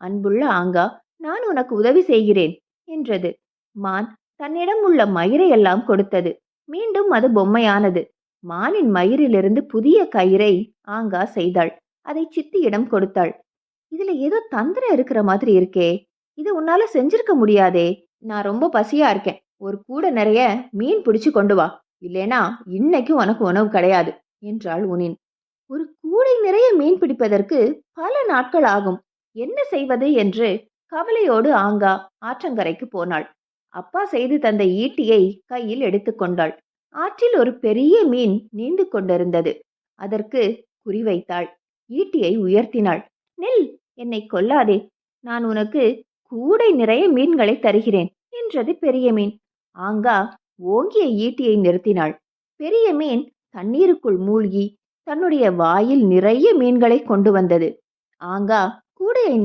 அன்புள்ள ஆங்கா, நான் உனக்கு உதவி செய்கிறேன் என்றது. மான் தன்னிடம் உள்ள மயிரை எல்லாம் கொடுத்தது. மீண்டும் அது பொம்மையானது. மானின் மயிரிலிருந்து புதிய கயிறை ஆங்கா செய்தாள். அதை சித்தியிடம் கொடுத்தாள். இதுல ஏதோ தந்திரம் இருக்கிற மாதிரி இருக்கே, இது உன்னால செஞ்சிருக்க முடியாதே. நான் ரொம்ப பசியா இருக்கேன், ஒரு கூட நிறைய மீன் பிடிச்சு கொண்டு வா, இல்லைனா இன்னைக்கு உனக்கு உணவு கிடையாது என்றாள் உனின். ஒரு கூடை நிறைய மீன் பிடிப்பதற்கு பல நாட்கள் ஆகும், என்ன செய்வது என்று கவலையோடு ஆங்கா ஆற்றங்கரைக்கு போனாள். அப்பா செய்து தந்த ஈட்டியை கையில் எடுத்துக்கொண்டாள். ஆற்றில் ஒரு பெரிய மீன் நீந்து கொண்டிருந்தது. அதற்கு குறிவைத்தாள். ஈட்டியை உயர்த்தினாள். நில், என்னை கொல்லாதே, நான் உனக்கு கூடை நிறைய மீன்களை தருகிறேன் என்றது பெரிய மீன். ஆங்கா ஓங்கிய ஈட்டியை நிறுத்தினாள். பெரிய மீன் தண்ணீருக்குள் மூழ்கி தன்னுடைய வாயில் நிறைய மீன்களை கொண்டு வந்தது. ஆங்கா கூடையை